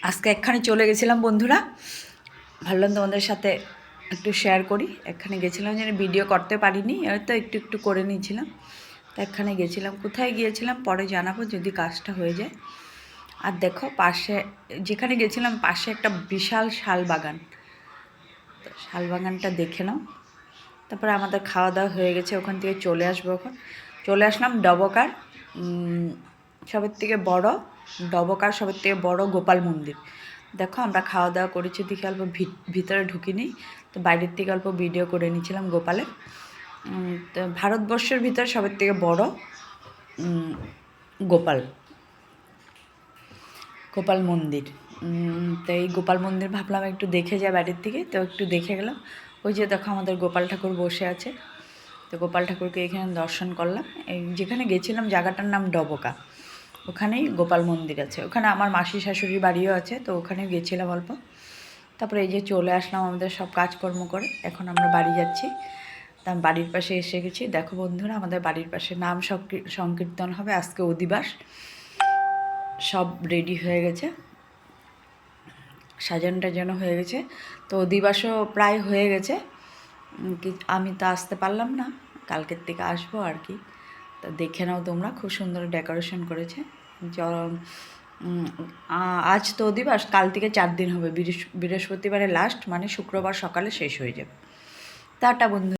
আজকে এখানে চলে গেছিলাম বন্ধুরা, ভাবলাম তোমাদের সাথে একটু শেয়ার করি। এখানে গেছিলাম যেন ভিডিও করতে পারিনি, হয়তো একটু একটু করে নিয়েছিলাম। তো এখানে গেছিলাম, কোথায় গিয়েছিলাম পরে জানাবো যদি কাজটা হয়ে যায়। আর দেখো পাশে যেখানে গেছিলাম পাশে একটা বিশাল শাল বাগান, তো শাল বাগানটা দেখে নাও। তারপরে আমাদের খাওয়া দাওয়া হয়ে গেছে, ওখান থেকে চলে আসবো। এখন চলে আসলাম ডবকার, সবের থেকে বড় ডবকার সবের থেকে বড় গোপাল মন্দির। দেখো আমরা খাওয়া দাওয়া করেছি, দিকে অল্প ভিতরে ঢুকিনি, তো বাইরের থেকে অল্প ভিডিও করে নিয়েছিলাম গোপালের। তো ভারতবর্ষের ভিতরে সবের থেকে বড় গোপাল গোপাল মন্দির। তো এই গোপাল মন্দির ভাবলাম একটু দেখে যায় বাইরের থেকে, তো একটু দেখে গেলাম। ওই যে দেখো আমাদের গোপাল ঠাকুর বসে আছে, তো গোপাল ঠাকুরকে এখানে দর্শন করলাম। এই যেখানে গেছিলাম জায়গাটার নাম ডবকা, ওখানেই গোপাল মন্দির আছে। ওখানে আমার মাসি শাশুড়ির বাড়িও আছে, তো ওখানে গেছিলাম অল্প। তারপরে এই যে চলে আসলাম আমাদের সব কাজকর্ম করে, এখন আমরা বাড়ি যাচ্ছি। তা আমি বাড়ির পাশে এসে গেছি। দেখো বন্ধুরা, আমাদের বাড়ির পাশে নাম সংকীর্তন হবে আজকে, অধিবাস সব রেডি হয়ে গেছে, সাজানো টাজানো হয়ে গেছে। তো অধিবাসও প্রায় হয়ে গেছে, আমি তো আসতে পারলাম না, কালকের থেকে আসবো আর কি। তো দেখে নাও তোমরা, খুব সুন্দর ডেকোরেশন করেছে। আজ তো অধিবাস, কাল থেকে 4 দিন হবে, বৃহস্পতিবারে লাস্ট, মানে শুক্রবার সকালে শেষ হয়ে যাবে। টাটা বন্ধু।